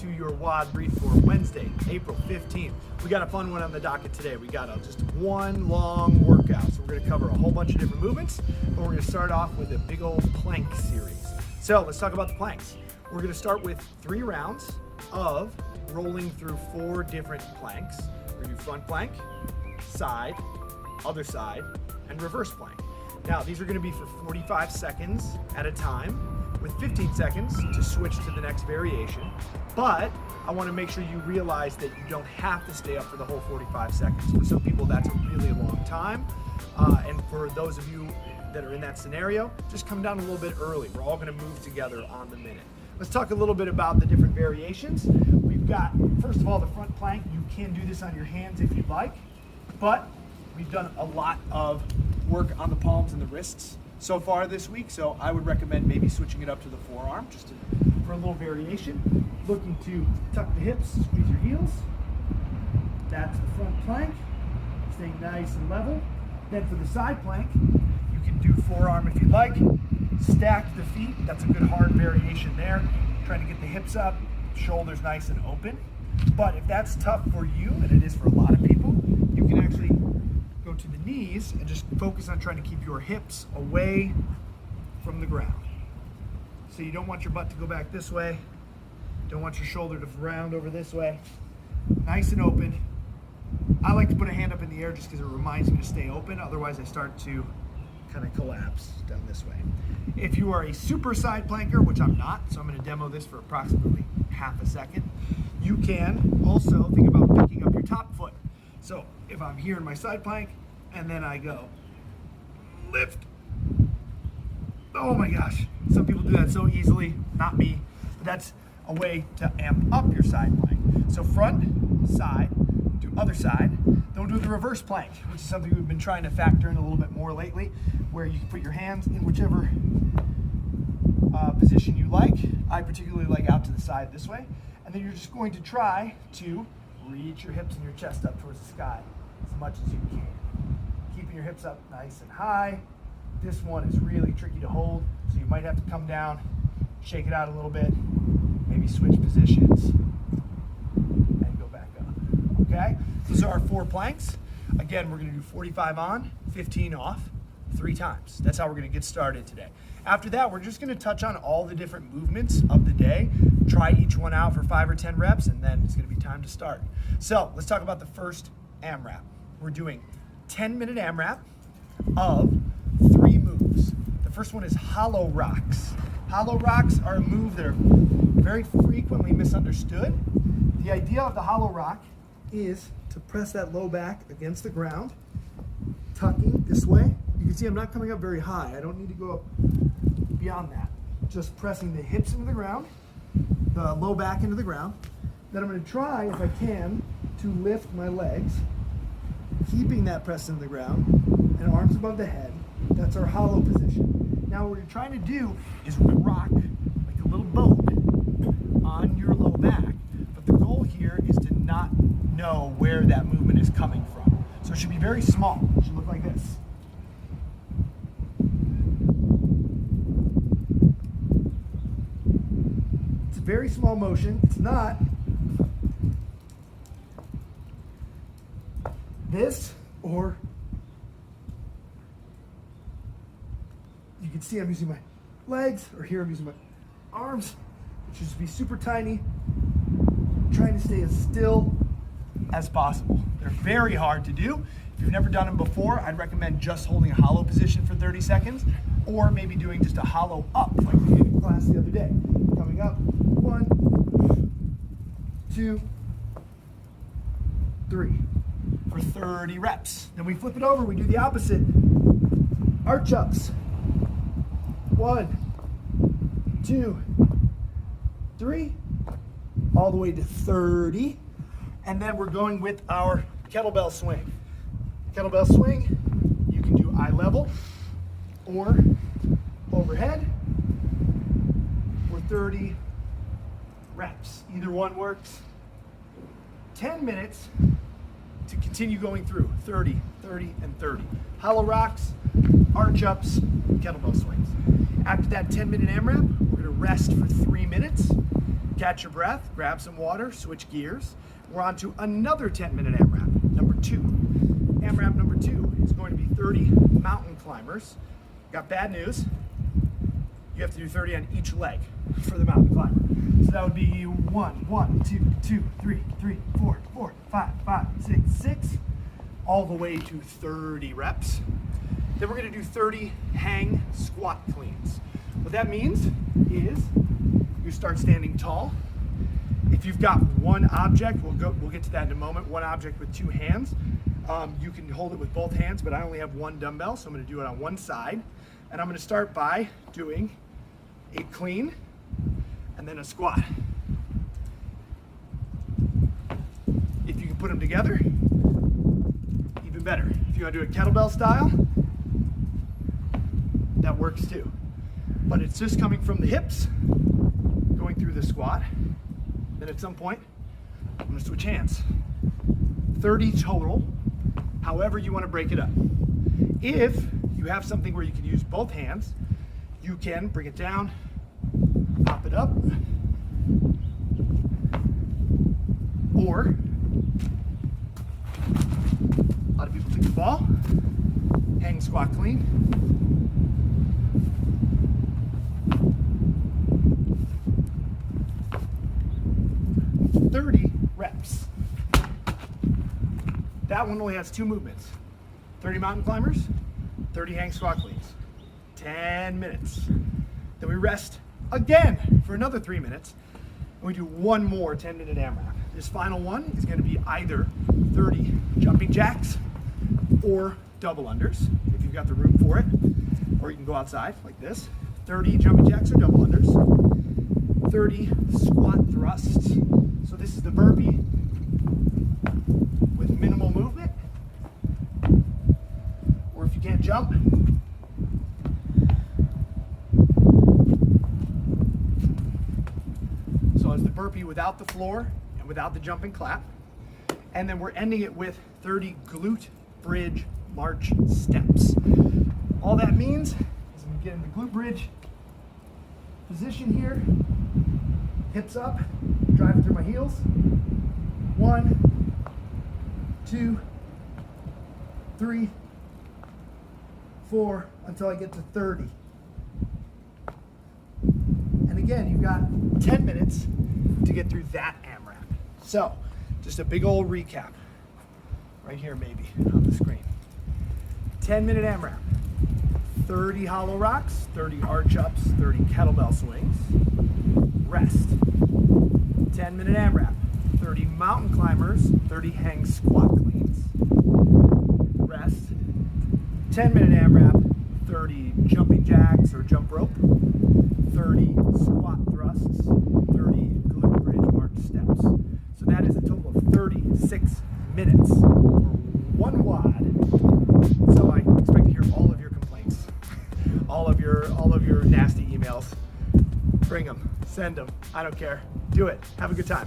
to your WOD Brief for Wednesday, April 15th. We got a fun one on the docket today. We got just one long workout. So we're gonna cover a whole bunch of different movements, but we're gonna start off with a big old plank series. So let's talk about the planks. We're gonna start with 3 rounds of rolling through 4 different planks. We're gonna do front plank, side, other side, and reverse plank. Now, these are gonna be for 45 seconds at a time, with 15 seconds to switch to the next variation. But I wanna make sure you realize that you don't have to stay up for the whole 45 seconds. For some people, that's a really long time. And for those of you that are in that scenario, just come down a little bit early. We're all gonna move together on the minute. Let's talk a little bit about the different variations. We've got, first of all, the front plank. You can do this on your hands if you'd like, but we've done a lot of work on the palms and the wrists so far this week, so I would recommend maybe switching it up to the forearm just for a little variation. Looking to tuck the hips, squeeze your heels. That's the front plank, staying nice and level. Then for the side plank, you can do forearm if you'd like. Stack the feet, that's a good hard variation there. Trying to get the hips up, shoulders nice and open. But if that's tough for you, and it is for a lot of people, you can actually go to the knees and just focus on trying to keep your hips away from the ground. So you don't want your butt to go back this way. Don't want your shoulder to round over this way. Nice and open. I like to put a hand up in the air just because it reminds me to stay open. Otherwise I start to kind of collapse down this way. If you are a super side planker, which I'm not, so I'm going to demo this for approximately half a second, you can also think about picking up your top foot. So if I'm here in my side plank and then I go lift, oh my gosh, some people do that so easily, not me, but that's a way to amp up your side plank. So front, side, do other side. Don't do the reverse plank, which is something we've been trying to factor in a little bit more lately, where you can put your hands in whichever position you like. I particularly like out to the side this way. And then you're just going to try to reach your hips and your chest up towards the sky as much as you can. Keeping your hips up nice and high. This one is really tricky to hold, so you might have to come down, shake it out a little bit, maybe switch positions, and go back up, okay? Those are our 4 planks. Again, we're gonna do 45 on, 15 off, 3 times. That's how we're gonna get started today. After that, we're just gonna touch on all the different movements of the day, try each one out for 5 or 10 reps, and then it's gonna be time to start. So let's talk about the first AMRAP. We're doing 10-minute AMRAP of 3 moves. The first one is hollow rocks. Hollow rocks are a move that are very frequently misunderstood. The idea of the hollow rock is to press that low back against the ground, tucking this way. You can see I'm not coming up very high. I don't need to go up beyond that. Just pressing the hips into the ground, the low back into the ground. Then I'm going to try, if I can, to lift my legs, keeping that press into the ground, and arms above the head. That's our hollow position. Now what you're trying to do is rock like a little boat on your low back. But the goal here is to not know where that movement is coming from. So it should be very small. It should look like this. It's a very small motion. It's not this, or you can see I'm using my legs, or here I'm using my arms, which should just be super tiny, trying to stay as still as possible. They're very hard to do. If you've never done them before, I'd recommend just holding a hollow position for 30 seconds, or maybe doing just a hollow up like we did in class the other day. Coming up, 1, 2, 3, for 30 reps. Then we flip it over, we do the opposite. Arch ups. 1, 2, 3, all the way to 30. And then we're going with our kettlebell swing. Kettlebell swing, you can do eye level or overhead for 30 reps. Either one works. 10 minutes to continue going through 30, 30, and 30. Hollow rocks, arch ups, kettlebell swings. After that 10-minute AMRAP, we're gonna rest for 3 minutes. Catch your breath, grab some water, switch gears. We're on to another 10-minute AMRAP, number 2. AMRAP number 2 is going to be 30 mountain climbers. Got bad news. You have to do 30 on each leg for the mountain climber. So that would be 1, 2, 2, 3, 4, 4, 5, 6, 6, all the way to 30 reps. Then we're gonna do 30 hang squat cleans. What that means is you start standing tall. If you've got one object, we'll get to that in a moment, one object with 2 hands, you can hold it with both hands, but I only have one dumbbell, so I'm gonna do it on one side. And I'm gonna start by doing a clean and then a squat. If you can put them together, even better. If you want to do it kettlebell style, that works too. But it's just coming from the hips, going through the squat. Then at some point, I'm going to switch hands. 30 total, however you want to break it up. If you have something where you can use both hands, you can bring it down, pop it up, or a lot of people take the ball, hang squat clean. Reps. That one only has 2 movements. 30 mountain climbers, 30 hang squat cleans. 10 minutes. Then we rest again for another 3 minutes, and we do one more 10-minute AMRAP. This final one is going to be either 30 jumping jacks or double unders, if you've got the room for it, or you can go outside like this. 30 jumping jacks or double unders, 30 squat thrusts. So this is the burpee with minimal movement, or if you can't jump, so it's the burpee without the floor and without the jumping clap. And then we're ending it with 30 glute bridge march steps. All that means is we get in the glute bridge position here, hips up, driving through my heels. 1, 2, 3, 4, until I get to 30. And again, you've got 10 minutes to get through that AMRAP. So, just a big old recap. Right here maybe, on the screen. 10-minute AMRAP. 30 hollow rocks, 30 arch ups, 30 kettlebell swings. Rest. 10-minute AMRAP. 30 mountain climbers, 30 hang squat cleans. Rest. 10-minute AMRAP, 30 jumping jacks or jump rope, 30 squat thrusts, 30 glute bridge march steps. So that is a total of 36 minutes for one WOD. So I expect to hear all of your complaints, all of your nasty emails. Bring them, send them, I don't care. Do it. Have a good time.